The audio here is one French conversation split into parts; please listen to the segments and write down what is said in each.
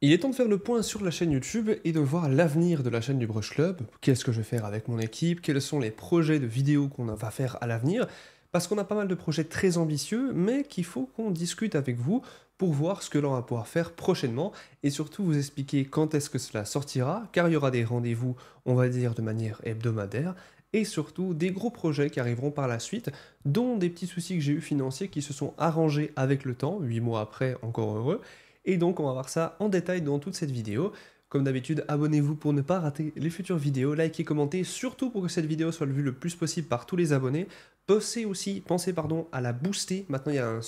Il est temps de faire le point sur la chaîne YouTube et de voir l'avenir de la chaîne du Brush Club. Qu'est-ce que je vais faire avec mon équipe? Quels sont les projets de vidéos qu'on va faire à l'avenir? Parce qu'on a pas mal de projets très ambitieux, mais qu'il faut qu'on discute avec vous pour voir ce que l'on va pouvoir faire prochainement et surtout vous expliquer quand est-ce que cela sortira, car il y aura des rendez-vous, on va dire, de manière hebdomadaire et surtout des gros projets qui arriveront par la suite, dont des petits soucis que j'ai eu financiers qui se sont arrangés avec le temps, 8 mois après, encore heureux. Et donc on va voir ça en détail dans toute cette vidéo. Comme d'habitude, abonnez-vous pour ne pas rater les futures vidéos, likez, commentez, surtout pour que cette vidéo soit vue le plus possible par tous les abonnés. Pensez à la booster. Maintenant il y a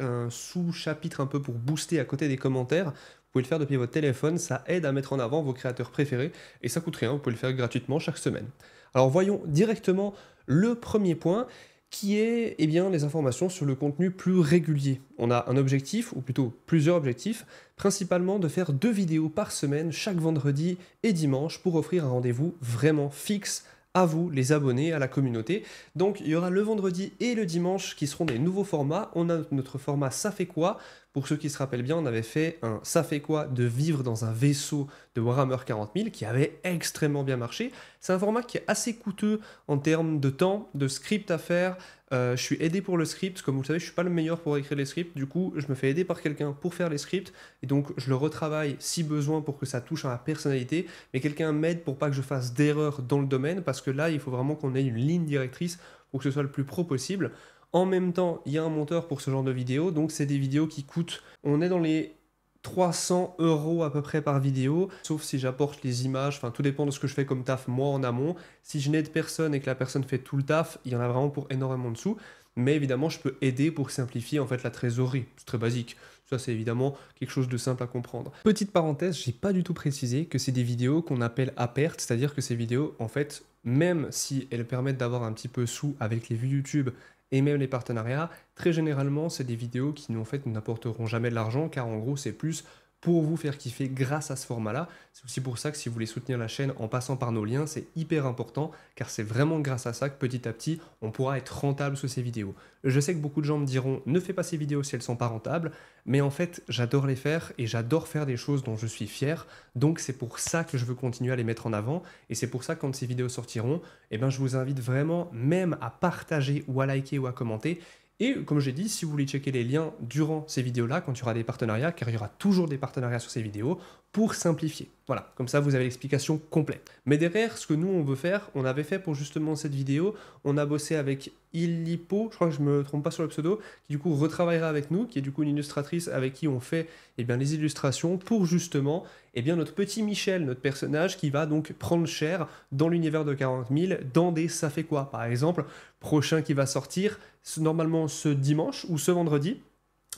un sous-chapitre un peu pour booster à côté des commentaires. Vous pouvez le faire depuis votre téléphone, ça aide à mettre en avant vos créateurs préférés et ça coûte rien, vous pouvez le faire gratuitement chaque semaine. Alors voyons directement le premier point qui est les informations sur le contenu plus régulier. On a un objectif, ou plutôt plusieurs objectifs, principalement de faire 2 vidéos par semaine, chaque vendredi et dimanche, pour offrir un rendez-vous vraiment fixe à vous, les abonnés, à la communauté. Donc il y aura le vendredi et le dimanche qui seront des nouveaux formats. On a notre format Ça fait quoi? Pour ceux qui se rappellent bien, on avait fait un Ça fait quoi de vivre dans un vaisseau de Warhammer 40 000 qui avait extrêmement bien marché. C'est un format qui est assez coûteux en termes de temps, de script à faire. Je suis aidé pour le script, comme vous le savez, je suis pas le meilleur pour écrire les scripts, du coup je me fais aider par quelqu'un pour faire les scripts, et donc je le retravaille si besoin pour que ça touche à la personnalité, mais quelqu'un m'aide pour pas que je fasse d'erreurs dans le domaine, parce que là il faut vraiment qu'on ait une ligne directrice pour que ce soit le plus pro possible. En même temps, il y a un monteur pour ce genre de vidéos, donc c'est des vidéos qui coûtent, on est dans les 300 € à peu près par vidéo, sauf si j'apporte les images, enfin tout dépend de ce que je fais comme taf moi en amont. Si je n'aide personne et que la personne fait tout le taf, il y en a vraiment pour énormément de sous, mais évidemment je peux aider pour simplifier en fait la trésorerie, c'est très basique. Ça c'est évidemment quelque chose de simple à comprendre. Petite parenthèse, j'ai pas du tout précisé que c'est des vidéos qu'on appelle à perte, c'est-à-dire que ces vidéos en fait, même si elles permettent d'avoir un petit peu sous avec les vues YouTube et même les partenariats, très généralement, c'est des vidéos qui en fait, n'apporteront jamais de l'argent, car en gros, c'est plus pour vous faire kiffer grâce à ce format-là. C'est aussi pour ça que si vous voulez soutenir la chaîne en passant par nos liens, c'est hyper important, car c'est vraiment grâce à ça que petit à petit, on pourra être rentable sur ces vidéos. Je sais que beaucoup de gens me diront, ne fais pas ces vidéos si elles sont pas rentables, mais en fait, j'adore les faire et j'adore faire des choses dont je suis fier, donc c'est pour ça que je veux continuer à les mettre en avant, et c'est pour ça que quand ces vidéos sortiront, je vous invite vraiment même à partager ou à liker ou à commenter. Et comme j'ai dit, si vous voulez checker les liens durant ces vidéos-là, quand il y aura des partenariats, car il y aura toujours des partenariats sur ces vidéos, pour simplifier. Voilà, comme ça vous avez l'explication complète. Mais derrière, ce que nous on veut faire, on avait fait pour justement cette vidéo, on a bossé avec Illipo, je crois que je me trompe pas sur le pseudo, qui du coup retravaillera avec nous, qui est du coup une illustratrice avec qui on fait les illustrations pour justement notre petit Michel, notre personnage qui va donc prendre cher dans l'univers de 40 000, dans des ça fait quoi. Par exemple, prochain qui va sortir, normalement ce dimanche ou ce vendredi,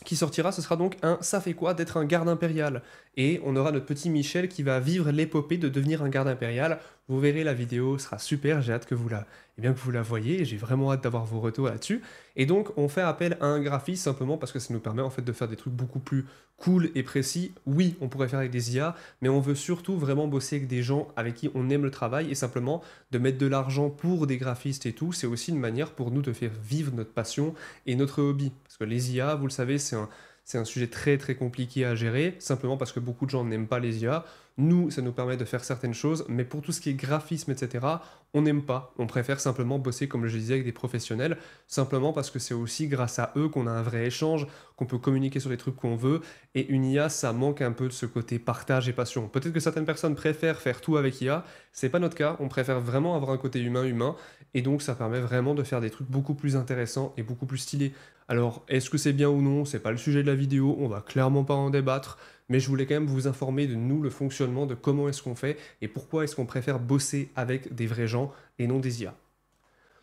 qui sortira, ce sera donc un ça fait quoi d'être un garde impérial. Et on aura notre petit Michel qui va vivre l'épopée de devenir un garde impérial. Vous verrez, la vidéo sera super, j'ai hâte que vous la voyez, j'ai vraiment hâte d'avoir vos retours là-dessus. Et donc on fait appel à un graphiste simplement parce que ça nous permet en fait de faire des trucs beaucoup plus cool et précis. Oui, on pourrait faire avec des IA, mais on veut surtout vraiment bosser avec des gens avec qui on aime le travail, et simplement de mettre de l'argent pour des graphistes et tout, c'est aussi une manière pour nous de faire vivre notre passion et notre hobby. Parce que les IA, vous le savez, c'est un sujet très très compliqué à gérer, simplement parce que beaucoup de gens n'aiment pas les IA. Nous, ça nous permet de faire certaines choses, mais pour tout ce qui est graphisme, etc., on n'aime pas. On préfère simplement bosser, comme je disais, avec des professionnels, simplement parce que c'est aussi grâce à eux qu'on a un vrai échange, qu'on peut communiquer sur les trucs qu'on veut, et une IA, ça manque un peu de ce côté partage et passion. Peut-être que certaines personnes préfèrent faire tout avec IA, c'est pas notre cas, on préfère vraiment avoir un côté humain, et donc ça permet vraiment de faire des trucs beaucoup plus intéressants et beaucoup plus stylés. Alors, est-ce que c'est bien ou non? C'est pas le sujet de la vidéo, on va clairement pas en débattre, mais je voulais quand même vous informer de nous, le fonctionnement, de comment est-ce qu'on fait et pourquoi est-ce qu'on préfère bosser avec des vrais gens et non des IA.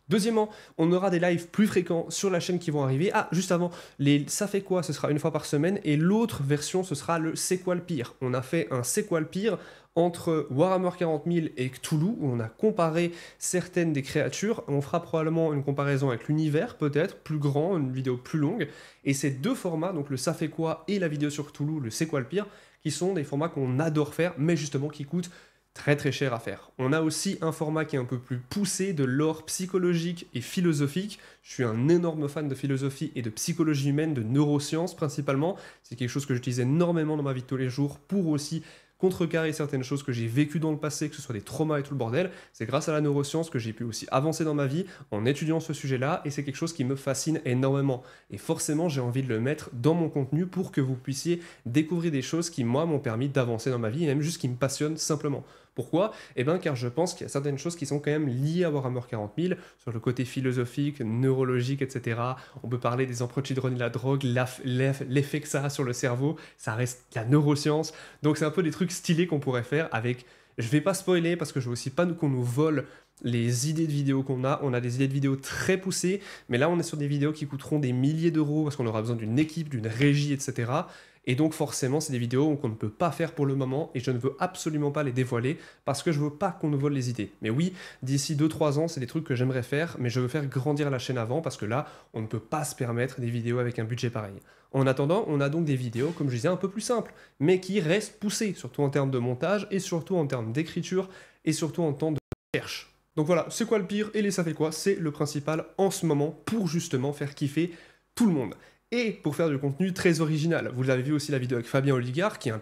Deuxièmement, on aura des lives plus fréquents sur la chaîne qui vont arriver. Ah, juste avant, les ça fait quoi, ce sera une fois par semaine, et l'autre version, ce sera le c'est quoi le pire. On a fait un c'est quoi le pire entre Warhammer 40 000 et Cthulhu, où on a comparé certaines des créatures. On fera probablement une comparaison avec l'univers, peut-être, plus grand, une vidéo plus longue. Et ces deux formats, donc le ça fait quoi et la vidéo sur Cthulhu, le c'est quoi le pire, qui sont des formats qu'on adore faire, mais justement qui coûtent très très cher à faire. On a aussi un format qui est un peu plus poussé, de l'or psychologique et philosophique. Je suis un énorme fan de philosophie et de psychologie humaine, de neurosciences principalement. C'est quelque chose que j'utilise énormément dans ma vie de tous les jours pour aussi contrecarrer certaines choses que j'ai vécues dans le passé, que ce soit des traumas et tout le bordel. C'est grâce à la neuroscience que j'ai pu aussi avancer dans ma vie en étudiant ce sujet-là, et c'est quelque chose qui me fascine énormément. Et forcément, j'ai envie de le mettre dans mon contenu pour que vous puissiez découvrir des choses qui, moi, m'ont permis d'avancer dans ma vie, et même juste qui me passionnent simplement. Pourquoi? Eh bien, car je pense qu'il y a certaines choses qui sont quand même liées à Warhammer 40 000, sur le côté philosophique, neurologique, etc. On peut parler des empreintes de la drogue, l'effet que ça a sur le cerveau, ça reste la neuroscience. Donc c'est un peu des trucs stylés qu'on pourrait faire avec... Je vais pas spoiler parce que je veux aussi pas qu'on nous vole les idées de vidéos qu'on a. On a des idées de vidéos très poussées, mais là on est sur des vidéos qui coûteront des milliers d'euros parce qu'on aura besoin d'une équipe, d'une régie, etc. Et donc forcément, c'est des vidéos qu'on ne peut pas faire pour le moment et je ne veux absolument pas les dévoiler parce que je veux pas qu'on nous vole les idées. Mais oui, d'ici 2-3 ans, c'est des trucs que j'aimerais faire, mais je veux faire grandir la chaîne avant parce que là, on ne peut pas se permettre des vidéos avec un budget pareil. En attendant, on a donc des vidéos, comme je disais, un peu plus simples, mais qui restent poussées, surtout en termes de montage et surtout en termes d'écriture et surtout en temps de recherche. Donc voilà, c'est quoi le pire et les ça fait quoi? C'est le principal en ce moment pour justement faire kiffer tout le monde. Et pour faire du contenu très original. Vous l'avez vu aussi la vidéo avec Fabien Oligard, qui est une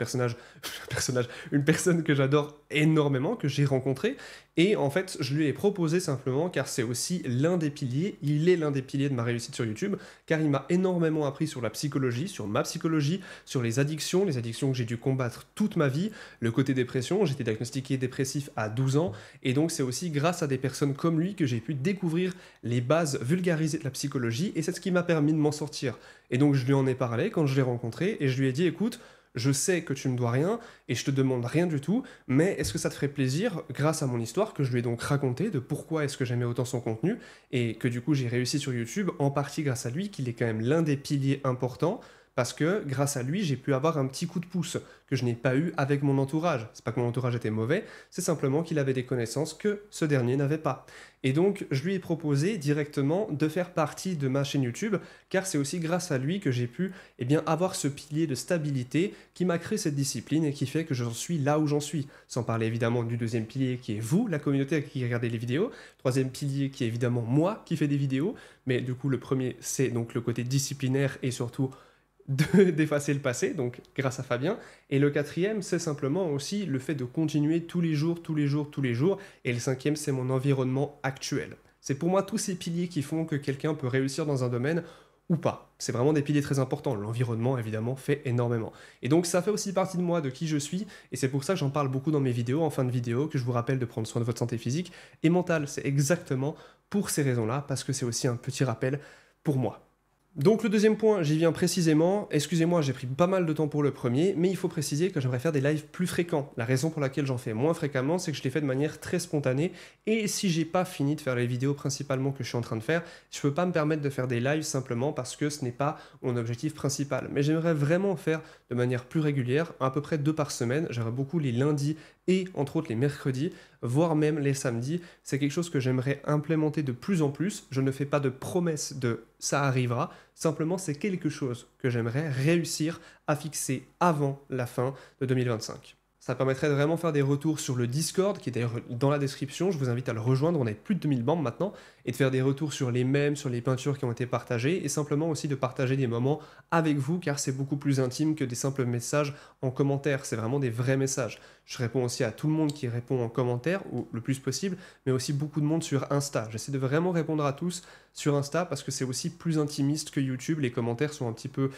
personne que j'adore énormément, que j'ai rencontré. Et en fait, je lui ai proposé simplement, car c'est aussi l'un des piliers, il est l'un des piliers de ma réussite sur YouTube, car il m'a énormément appris sur la psychologie, sur ma psychologie, sur les addictions que j'ai dû combattre toute ma vie, le côté dépression, j'étais diagnostiqué dépressif à 12 ans, et donc c'est aussi grâce à des personnes comme lui que j'ai pu découvrir les bases vulgarisées de la psychologie, et c'est ce qui m'a permis de m'en sortir. Et donc je lui en ai parlé quand je l'ai rencontré, et je lui ai dit, écoute, je sais que tu me dois rien, et je te demande rien du tout, mais est-ce que ça te ferait plaisir, grâce à mon histoire, que je lui ai donc raconté de pourquoi est-ce que j'aimais autant son contenu, et que du coup j'ai réussi sur YouTube, en partie grâce à lui, qu'il est quand même l'un des piliers importants, parce que grâce à lui, j'ai pu avoir un petit coup de pouce que je n'ai pas eu avec mon entourage. C'est pas que mon entourage était mauvais, c'est simplement qu'il avait des connaissances que ce dernier n'avait pas. Et donc, je lui ai proposé directement de faire partie de ma chaîne YouTube, car c'est aussi grâce à lui que j'ai pu avoir ce pilier de stabilité qui m'a créé cette discipline et qui fait que j'en suis là où j'en suis. Sans parler évidemment du deuxième pilier qui est vous, la communauté qui regardez les vidéos. Troisième pilier qui est évidemment moi qui fais des vidéos. Mais du coup, le premier, c'est donc le côté disciplinaire et surtout d'effacer le passé, donc grâce à Fabien. Et le quatrième, c'est simplement aussi le fait de continuer tous les jours. Et le cinquième, c'est mon environnement actuel. C'est pour moi tous ces piliers qui font que quelqu'un peut réussir dans un domaine ou pas. C'est vraiment des piliers très importants. L'environnement, évidemment, fait énormément. Et donc, ça fait aussi partie de moi, de qui je suis, et c'est pour ça que j'en parle beaucoup dans mes vidéos, en fin de vidéo, que je vous rappelle de prendre soin de votre santé physique et mentale. C'est exactement pour ces raisons-là, parce que c'est aussi un petit rappel pour moi. Donc le deuxième point, j'y viens précisément. Excusez-moi, j'ai pris pas mal de temps pour le premier, mais il faut préciser que j'aimerais faire des lives plus fréquents. La raison pour laquelle j'en fais moins fréquemment, c'est que je les fais de manière très spontanée, et si j'ai pas fini de faire les vidéos principalement que je suis en train de faire, je peux pas me permettre de faire des lives simplement parce que ce n'est pas mon objectif principal. Mais j'aimerais vraiment faire de manière plus régulière, à peu près 2 par semaine. J'aimerais beaucoup les lundis et entre autres les mercredis, voire même les samedis. C'est quelque chose que j'aimerais implémenter de plus en plus. Je ne fais pas de promesse de ça arrivera, simplement c'est quelque chose que j'aimerais réussir à fixer avant la fin de 2025. Ça permettrait de vraiment faire des retours sur le Discord, qui est d'ailleurs dans la description, je vous invite à le rejoindre, on a plus de 2000 membres maintenant, et de faire des retours sur les mèmes, sur les peintures qui ont été partagées, et simplement aussi de partager des moments avec vous, car c'est beaucoup plus intime que des simples messages en commentaire, c'est vraiment des vrais messages. Je réponds aussi à tout le monde qui répond en commentaire, ou le plus possible, mais aussi beaucoup de monde sur Insta. J'essaie de vraiment répondre à tous sur Insta, parce que c'est aussi plus intimiste que YouTube, les commentaires sont un petit peu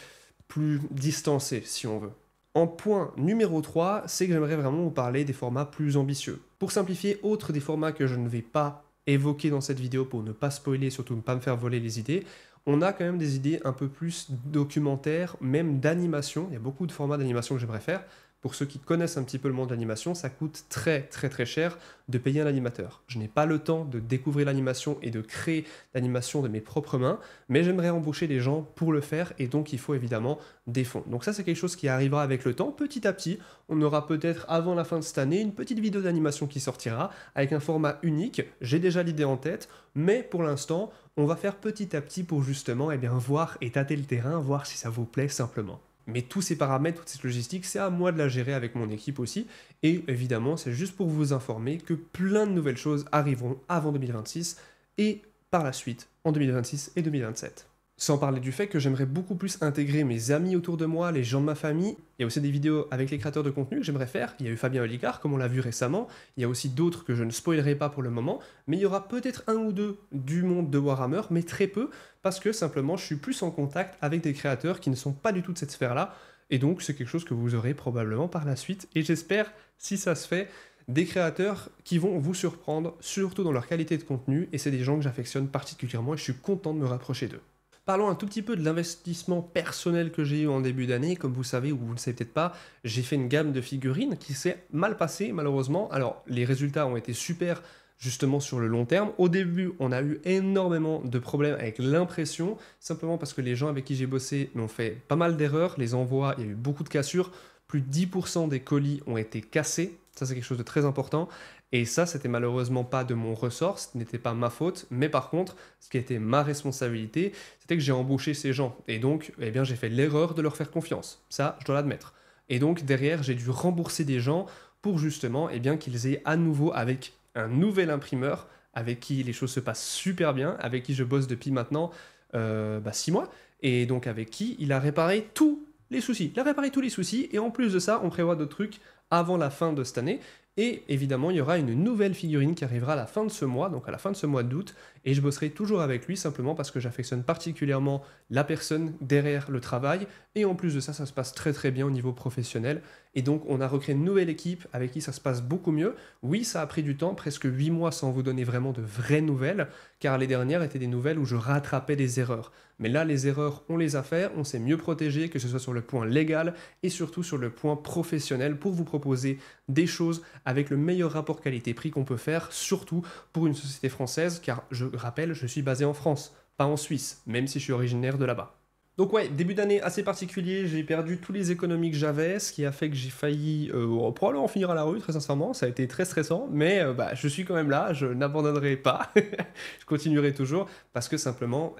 plus distancés, si on veut. En point numéro 3, c'est que j'aimerais vraiment vous parler des formats plus ambitieux. Pour simplifier, autre des formats que je ne vais pas évoquer dans cette vidéo pour ne pas spoiler et surtout ne pas me faire voler les idées, on a quand même des idées un peu plus documentaires, même d'animation. Il y a beaucoup de formats d'animation que j'aimerais faire. Pour ceux qui connaissent un petit peu le monde de l'animation, ça coûte très cher de payer un animateur. Je n'ai pas le temps de découvrir l'animation et de créer l'animation de mes propres mains, mais j'aimerais embaucher des gens pour le faire et donc il faut évidemment des fonds. Donc ça c'est quelque chose qui arrivera avec le temps, petit à petit. On aura peut-être avant la fin de cette année une petite vidéo d'animation qui sortira avec un format unique. J'ai déjà l'idée en tête, mais pour l'instant, on va faire petit à petit pour justement voir et tâter le terrain, voir si ça vous plaît simplement. Mais tous ces paramètres, toute cette logistique, c'est à moi de la gérer avec mon équipe aussi. Et évidemment, c'est juste pour vous informer que plein de nouvelles choses arriveront avant 2026 et par la suite en 2026 et 2027. Sans parler du fait que j'aimerais beaucoup plus intégrer mes amis autour de moi, les gens de ma famille. Il y a aussi des vidéos avec les créateurs de contenu que j'aimerais faire. Il y a eu Fabien Olicard, comme on l'a vu récemment. Il y a aussi d'autres que je ne spoilerai pas pour le moment. Mais il y aura peut-être un ou deux du monde de Warhammer, mais très peu, parce que simplement je suis plus en contact avec des créateurs qui ne sont pas du tout de cette sphère-là. Et donc c'est quelque chose que vous aurez probablement par la suite. Et j'espère, si ça se fait, des créateurs qui vont vous surprendre, surtout dans leur qualité de contenu. Et c'est des gens que j'affectionne particulièrement et je suis content de me rapprocher d'eux. Parlons un tout petit peu de l'investissement personnel que j'ai eu en début d'année. Comme vous savez, ou vous ne savez peut-être pas, j'ai fait une gamme de figurines qui s'est mal passée malheureusement. Alors les résultats ont été super justement sur le long terme. Au début, on a eu énormément de problèmes avec l'impression, simplement parce que les gens avec qui j'ai bossé m'ont fait pas mal d'erreurs. Les envois, il y a eu beaucoup de cassures. Plus de 10% des colis ont été cassés. Ça, c'est quelque chose de très important. Et ça, c'était malheureusement pas de mon ressort, ce n'était pas ma faute. Mais par contre, ce qui était ma responsabilité, c'était que j'ai embauché ces gens. Et donc, eh bien, j'ai fait l'erreur de leur faire confiance. Ça, je dois l'admettre. Et donc, derrière, j'ai dû rembourser des gens pour justement eh bien, qu'ils aient à nouveau avec un nouvel imprimeur, avec qui les choses se passent super bien, avec qui je bosse depuis maintenant 6 mois, et donc avec qui il a réparé tous les soucis. Il a réparé tous les soucis, et en plus de ça, on prévoit d'autres trucs avant la fin de cette année. Et évidemment, il y aura une nouvelle figurine qui arrivera à la fin de ce mois, donc à la fin de ce mois d'août, et je bosserai toujours avec lui simplement parce que j'affectionne particulièrement la personne derrière le travail, et en plus de ça, ça se passe très très bien au niveau professionnel, et donc on a recréé une nouvelle équipe avec qui ça se passe beaucoup mieux. Oui, ça a pris du temps, presque 8 mois sans vous donner vraiment de vraies nouvelles, car les dernières étaient des nouvelles où je rattrapais des erreurs. Mais là, les erreurs, on les a fait, on s'est mieux protégé, que ce soit sur le point légal et surtout sur le point professionnel pour vous proposer des choses avec le meilleur rapport qualité-prix qu'on peut faire, surtout pour une société française, car je rappelle, je suis basé en France, pas en Suisse, même si je suis originaire de là-bas. Donc ouais, début d'année assez particulier, j'ai perdu tous les économies que j'avais, ce qui a fait que j'ai failli probablement finir à la rue, très sincèrement, ça a été très stressant, mais je suis quand même là, je n'abandonnerai pas, je continuerai toujours, parce que simplement,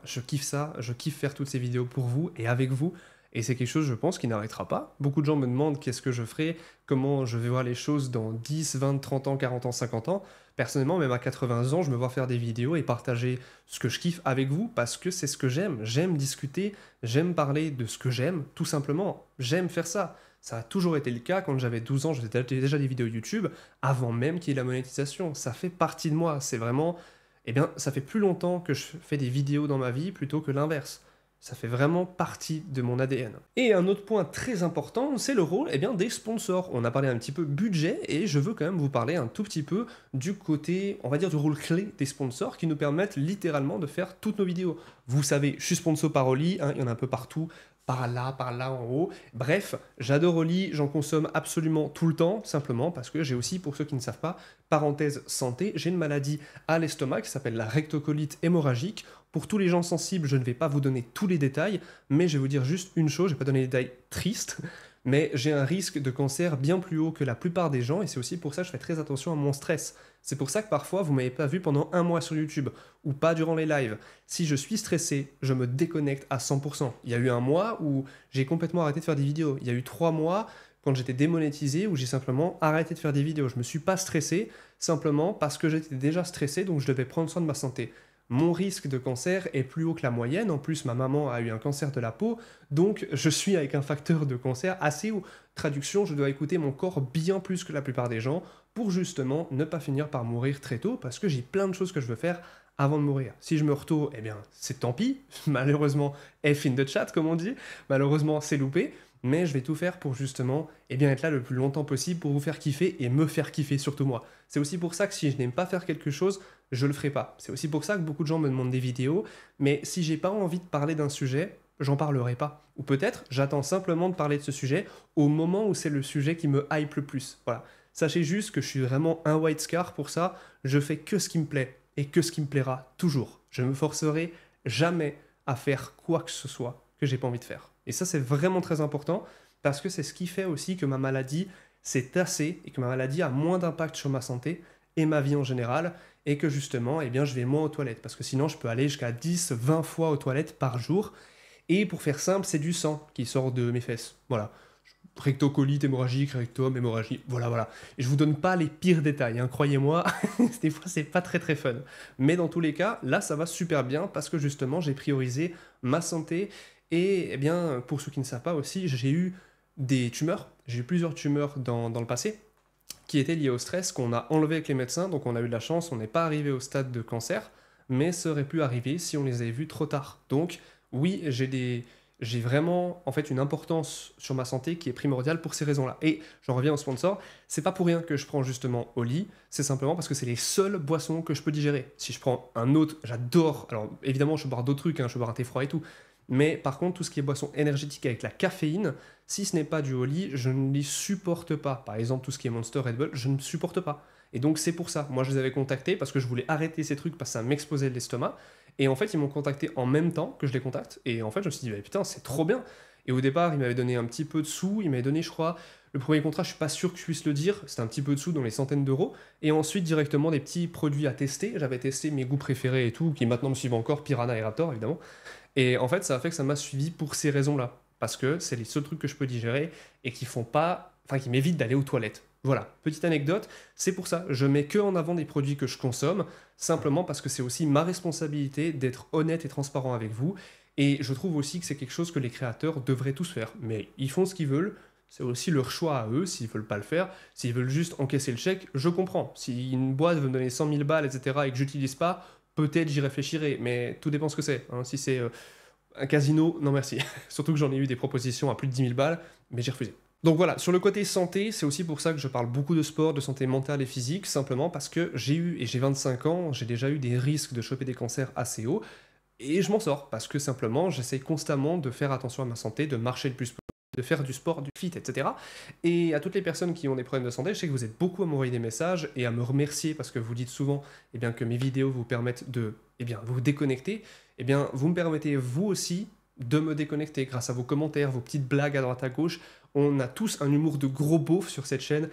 je kiffe ça, je kiffe faire toutes ces vidéos pour vous et avec vous, et c'est quelque chose, je pense, qui n'arrêtera pas. Beaucoup de gens me demandent qu'est-ce que je ferai, comment je vais voir les choses dans 10, 20, 30 ans, 40 ans, 50 ans. Personnellement, même à 80 ans, je me vois faire des vidéos et partager ce que je kiffe avec vous parce que c'est ce que j'aime. J'aime discuter, j'aime parler de ce que j'aime, tout simplement. J'aime faire ça. Ça a toujours été le cas. Quand j'avais 12 ans, je faisais déjà des vidéos YouTube avant même qu'il y ait la monétisation. Ça fait partie de moi. C'est vraiment... ça fait plus longtemps que je fais des vidéos dans ma vie plutôt que l'inverse. Ça fait vraiment partie de mon ADN. Et un autre point très important, c'est le rôle des sponsors. On a parlé un petit peu budget et je veux quand même vous parler un tout petit peu du côté, on va dire, du rôle clé des sponsors qui nous permettent littéralement de faire toutes nos vidéos. Vous savez, je suis sponsor par Oli, il y en a un peu partout, par là, en haut. Bref, j'adore Oli, j'en consomme absolument tout le temps, simplement parce que j'ai aussi, pour ceux qui ne savent pas, parenthèse santé, j'ai une maladie à l'estomac qui s'appelle la rectocolite hémorragique. Pour tous les gens sensibles, je ne vais pas vous donner tous les détails, mais je vais vous dire juste une chose, je ne vais pas donner des détails tristes, mais j'ai un risque de cancer bien plus haut que la plupart des gens, et c'est aussi pour ça que je fais très attention à mon stress. C'est pour ça que parfois, vous ne m'avez pas vu pendant un mois sur YouTube, ou pas durant les lives. Si je suis stressé, je me déconnecte à 100%. Il y a eu un mois où j'ai complètement arrêté de faire des vidéos. Il y a eu 3 mois, quand j'étais démonétisé, où j'ai simplement arrêté de faire des vidéos. Je ne me suis pas stressé, simplement parce que j'étais déjà stressé, donc je devais prendre soin de ma santé. Mon risque de cancer est plus haut que la moyenne. En plus, ma maman a eu un cancer de la peau, donc je suis avec un facteur de cancer assez haut. Traduction, je dois écouter mon corps bien plus que la plupart des gens pour justement ne pas finir par mourir très tôt parce que j'ai plein de choses que je veux faire avant de mourir. Si je meurs tôt, c'est tant pis. Malheureusement, F in the chat, comme on dit. Malheureusement, c'est loupé. Mais je vais tout faire pour justement être là le plus longtemps possible pour vous faire kiffer et me faire kiffer, surtout moi. C'est aussi pour ça que si je n'aime pas faire quelque chose, je le ferai pas. C'est aussi pour ça que beaucoup de gens me demandent des vidéos, mais si j'ai pas envie de parler d'un sujet, j'en parlerai pas. Ou peut-être, j'attends simplement de parler de ce sujet au moment où c'est le sujet qui me hype le plus. Voilà. Sachez juste que je suis vraiment un white scar pour ça, je fais que ce qui me plaît et que ce qui me plaira toujours. Je me forcerai jamais à faire quoi que ce soit que j'ai pas envie de faire. Et ça, c'est vraiment très important parce que c'est ce qui fait aussi que ma maladie s'est tassée et que ma maladie a moins d'impact sur ma santé et ma vie en général et que justement, je vais moins aux toilettes parce que sinon, je peux aller jusqu'à 10, 20 fois aux toilettes par jour Et pour faire simple, c'est du sang qui sort de mes fesses. Voilà. Rectocolite hémorragique, rectum, hémorragie, voilà. Et je vous donne pas les pires détails, hein, croyez-moi, des fois c'est pas très fun. Mais dans tous les cas, là ça va super bien parce que justement j'ai priorisé ma santé et eh bien, pour ceux qui ne savent pas aussi, j'ai eu des tumeurs, j'ai eu plusieurs tumeurs dans le passé qui étaient liées au stress qu'on a enlevé avec les médecins, donc on a eu de la chance, on n'est pas arrivé au stade de cancer, mais ça aurait pu arriver si on les avait vus trop tard. Donc oui, j'ai vraiment en fait une importance sur ma santé qui est primordiale pour ces raisons-là. Et j'en reviens au sponsor, c'est pas pour rien que je prends justement Oli, c'est simplement parce que c'est les seules boissons que je peux digérer. Si je prends un autre, j'adore, alors évidemment je peux boire d'autres trucs, hein, je peux boire un thé froid et tout, mais par contre tout ce qui est boisson énergétique avec la caféine, si ce n'est pas du Oli, je ne les supporte pas. Par exemple tout ce qui est Monster, Red Bull, je ne supporte pas. Et donc c'est pour ça, moi je les avais contactés parce que je voulais arrêter ces trucs parce que ça m'explosait l'estomac. Et en fait, ils m'ont contacté en même temps que je les contacte. Et en fait, je me suis dit, bah, putain, c'est trop bien. Et au départ, ils m'avaient donné un petit peu de sous. Ils m'avaient donné, je crois, le premier contrat, je suis pas sûr que je puisse le dire. C'était un petit peu de sous dans les centaines d'euros. Et ensuite, directement, des petits produits à tester. J'avais testé mes goûts préférés et tout, qui maintenant me suivent encore, Piranha et Raptor, évidemment. Et en fait, ça a fait que ça m'a suivi pour ces raisons-là. Parce que c'est les seuls trucs que je peux digérer et qui font pas, enfin, qui m'évitent d'aller aux toilettes. Voilà, petite anecdote, c'est pour ça, je mets que en avant des produits que je consomme, simplement parce que c'est aussi ma responsabilité d'être honnête et transparent avec vous, et je trouve aussi que c'est quelque chose que les créateurs devraient tous faire, mais ils font ce qu'ils veulent, c'est aussi leur choix à eux, s'ils veulent pas le faire, s'ils veulent juste encaisser le chèque, je comprends, si une boîte veut me donner 100 000 balles, etc., et que j'utilise pas, peut-être j'y réfléchirai, mais tout dépend ce que c'est, hein. Si c'est un casino, non merci, surtout que j'en ai eu des propositions à plus de 10 000 balles, mais j'ai refusé. Donc voilà, sur le côté santé, c'est aussi pour ça que je parle beaucoup de sport, de santé mentale et physique, simplement parce que j'ai eu, et j'ai 25 ans, j'ai déjà eu des risques de choper des cancers assez hauts, et je m'en sors, parce que simplement, j'essaye constamment de faire attention à ma santé, de marcher le plus possible, de faire du sport, du fit, etc. Et à toutes les personnes qui ont des problèmes de santé, je sais que vous êtes beaucoup à m'envoyer des messages et à me remercier, parce que vous dites souvent eh bien, que mes vidéos vous permettent de vous déconnecter, eh bien, vous me permettez vous aussi de me déconnecter grâce à vos commentaires, vos petites blagues à droite à gauche. On a tous un humour de gros beauf sur cette chaîne,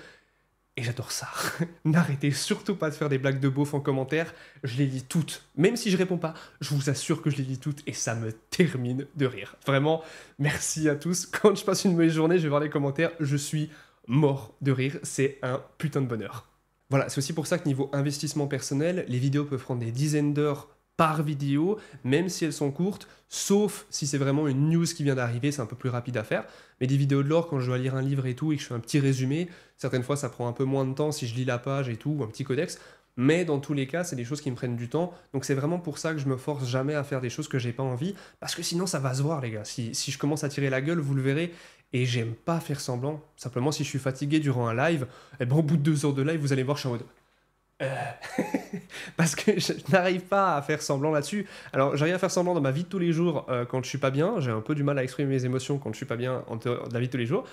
et j'adore ça. N'arrêtez surtout pas de faire des blagues de beauf en commentaire, je les lis toutes. Même si je réponds pas, je vous assure que je les lis toutes, et ça me termine de rire. Vraiment, merci à tous. Quand je passe une mauvaise journée, je vais voir les commentaires, je suis mort de rire, c'est un putain de bonheur. Voilà, c'est aussi pour ça que niveau investissement personnel, les vidéos peuvent prendre des dizaines d'heures par vidéo, même si elles sont courtes, sauf si c'est vraiment une news qui vient d'arriver, c'est un peu plus rapide à faire. Mais des vidéos de lore, quand je dois lire un livre et tout, et que je fais un petit résumé, certaines fois ça prend un peu moins de temps si je lis la page et tout, ou un petit codex, mais dans tous les cas, c'est des choses qui me prennent du temps, donc c'est vraiment pour ça que je me force jamais à faire des choses que j'ai pas envie, parce que sinon ça va se voir les gars, si je commence à tirer la gueule, vous le verrez, et j'aime pas faire semblant, simplement si je suis fatigué durant un live, et ben au bout de 2 heures de live, vous allez voir, je suis en mode... parce que je n'arrive pas à faire semblant là-dessus. Alors j'arrive à faire semblant dans ma vie de tous les jours quand je suis pas bien, j'ai un peu du mal à exprimer mes émotions quand je suis pas bien en dehors de la vie de tous les jours,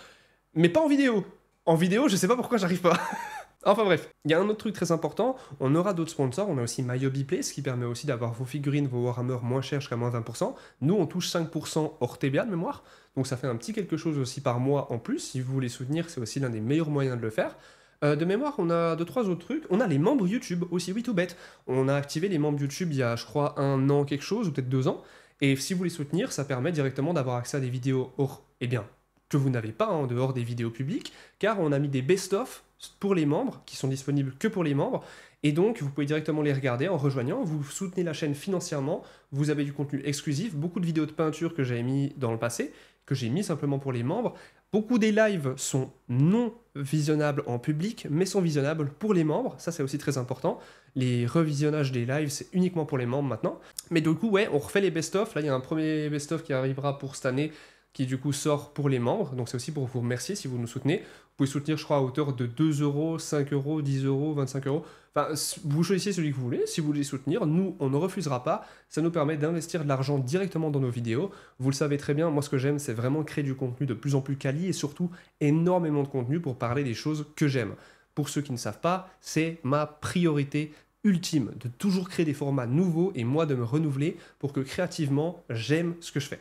mais pas en vidéo. En vidéo, je sais pas pourquoi j'arrive pas. Enfin bref, il y a un autre truc très important, on aura d'autres sponsors, on a aussi MyHobbyPlay, ce qui permet aussi d'avoir vos figurines, vos Warhammer moins chers jusqu'à moins 20%. Nous on touche 5% hors TVA de mémoire, donc ça fait un petit quelque chose aussi par mois en plus, si vous voulez soutenir, c'est aussi l'un des meilleurs moyens de le faire. De mémoire, on a 2-3 autres trucs. On a les membres YouTube aussi, oui tout bête. On a activé les membres YouTube il y a, je crois, 1 an quelque chose, ou peut-être 2 ans. Et si vous voulez soutenir, ça permet directement d'avoir accès à des vidéos que vous n'avez pas en dehors des vidéos publiques, car on a mis des best-of pour les membres, qui sont disponibles que pour les membres. Et donc, vous pouvez directement les regarder en rejoignant. Vous soutenez la chaîne financièrement. Vous avez du contenu exclusif, beaucoup de vidéos de peinture que j'avais mis dans le passé, que j'ai mis simplement pour les membres. Beaucoup des lives sont non visionnables en public, mais sont visionnables pour les membres. Ça, c'est aussi très important. Les revisionnages des lives, c'est uniquement pour les membres maintenant. Mais du coup, ouais, on refait les best-of. Là, il y a un premier best-of qui arrivera pour cette année, qui du coup sort pour les membres. Donc c'est aussi pour vous remercier si vous nous soutenez. Vous pouvez soutenir, je crois, à hauteur de 2 euros, 5 euros, 10 euros, 25 euros. Enfin, vous choisissez celui que vous voulez. Si vous voulez soutenir, nous, on ne refusera pas. Ça nous permet d'investir de l'argent directement dans nos vidéos. Vous le savez très bien, moi, ce que j'aime, c'est vraiment créer du contenu de plus en plus quali et surtout énormément de contenu pour parler des choses que j'aime. Pour ceux qui ne savent pas, c'est ma priorité ultime de toujours créer des formats nouveaux et moi de me renouveler pour que créativement, j'aime ce que je fais.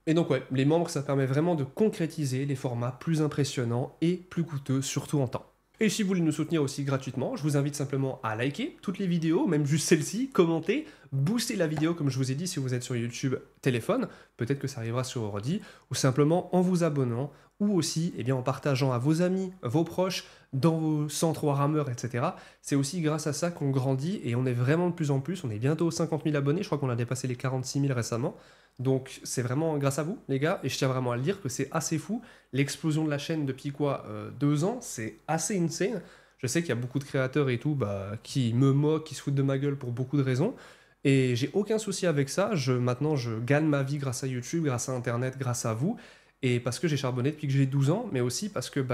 Et donc ouais, les membres, ça permet vraiment de concrétiser les formats plus impressionnants et plus coûteux, surtout en temps. Et si vous voulez nous soutenir aussi gratuitement, je vous invite simplement à liker toutes les vidéos, même juste celle-ci, commenter, booster la vidéo, comme je vous ai dit, si vous êtes sur YouTube téléphone, peut-être que ça arrivera sur ordi, ou simplement en vous abonnant, ou aussi eh bien, en partageant à vos amis, vos proches, dans vos centres Warhammer, etc. C'est aussi grâce à ça qu'on grandit, et on est vraiment de plus en plus, on est bientôt aux 50 000 abonnés, je crois qu'on a dépassé les 46 000 récemment, donc c'est vraiment grâce à vous, les gars, et je tiens vraiment à le dire que c'est assez fou, l'explosion de la chaîne depuis quoi, 2 ans, c'est assez insane. Je sais qu'il y a beaucoup de créateurs et tout qui me moquent, qui se foutent de ma gueule pour beaucoup de raisons. Et j'ai aucun souci avec ça. Maintenant, je gagne ma vie grâce à YouTube, grâce à Internet, grâce à vous. Et parce que j'ai charbonné depuis que j'ai 12 ans, mais aussi parce que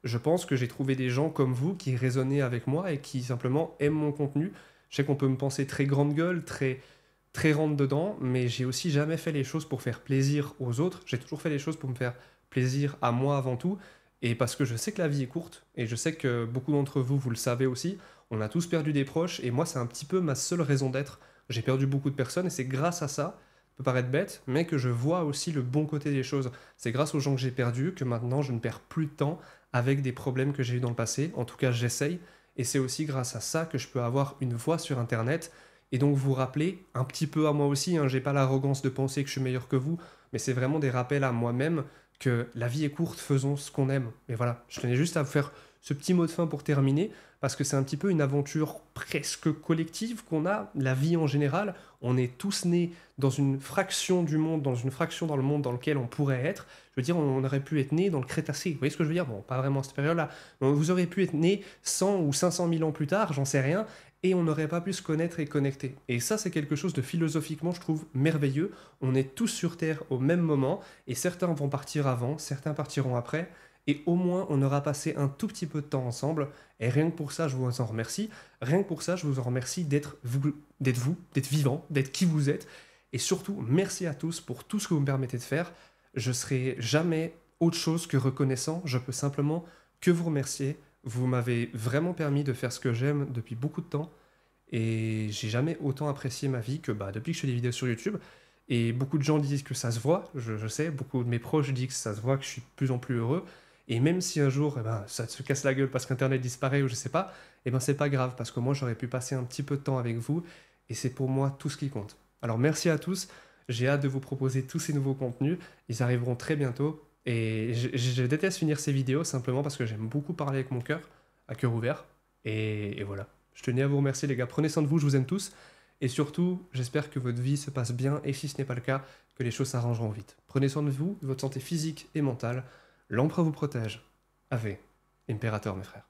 je pense que j'ai trouvé des gens comme vous qui résonnaient avec moi et qui simplement aiment mon contenu. Je sais qu'on peut me penser très grande gueule, très rentre dedans, mais j'ai aussi jamais fait les choses pour faire plaisir aux autres. J'ai toujours fait les choses pour me faire plaisir à moi avant tout. Et parce que je sais que la vie est courte, et je sais que beaucoup d'entre vous, vous le savez aussi, on a tous perdu des proches, et moi c'est un petit peu ma seule raison d'être. J'ai perdu beaucoup de personnes, et c'est grâce à ça, ça peut paraître bête, mais que je vois aussi le bon côté des choses. C'est grâce aux gens que j'ai perdus que maintenant je ne perds plus de temps avec des problèmes que j'ai eu dans le passé, en tout cas j'essaye, et c'est aussi grâce à ça que je peux avoir une voix sur Internet, et donc vous rappeler un petit peu à moi aussi, hein, j'ai pas l'arrogance de penser que je suis meilleur que vous, mais c'est vraiment des rappels à moi-même que la vie est courte, faisons ce qu'on aime. Et voilà, je tenais juste à vous faire ce petit mot de fin pour terminer, parce que c'est un petit peu une aventure presque collective qu'on a, la vie en général. On est tous nés dans une fraction du monde, dans une fraction dans le monde dans lequel on pourrait être. Je veux dire, on aurait pu être né dans le Crétacé. Vous voyez ce que je veux dire? Bon, pas vraiment à cette période-là. Vous auriez pu être né 100 ou 500 000 ans plus tard, j'en sais rien, et on n'aurait pas pu se connaître et connecter. Et ça, c'est quelque chose de philosophiquement, je trouve, merveilleux. On est tous sur Terre au même moment, et certains vont partir avant, certains partiront après, et au moins on aura passé un tout petit peu de temps ensemble, et rien que pour ça, je vous en remercie. Rien que pour ça, je vous en remercie d'être vous, d'être vivant, d'être qui vous êtes, et surtout, merci à tous pour tout ce que vous me permettez de faire. Je serai jamais autre chose que reconnaissant, je peux simplement que vous remercier. Vous m'avez vraiment permis de faire ce que j'aime depuis beaucoup de temps, et j'ai jamais autant apprécié ma vie que depuis que je fais des vidéos sur YouTube. Et beaucoup de gens disent que ça se voit, je sais, beaucoup de mes proches disent que ça se voit, que je suis de plus en plus heureux. Et même si un jour ça se casse la gueule parce qu'Internet disparaît ou je sais pas, c'est pas grave parce que moi j'aurais pu passer un petit peu de temps avec vous, et c'est pour moi tout ce qui compte. Alors merci à tous, j'ai hâte de vous proposer tous ces nouveaux contenus, ils arriveront très bientôt. Et je déteste finir ces vidéos simplement parce que j'aime beaucoup parler avec mon cœur, à cœur ouvert. Et voilà. Je tenais à vous remercier les gars, prenez soin de vous, je vous aime tous. Et surtout, j'espère que votre vie se passe bien, et si ce n'est pas le cas, que les choses s'arrangeront vite. Prenez soin de vous, de votre santé physique et mentale. L'empereur vous protège. Ave, Imperator mes frères.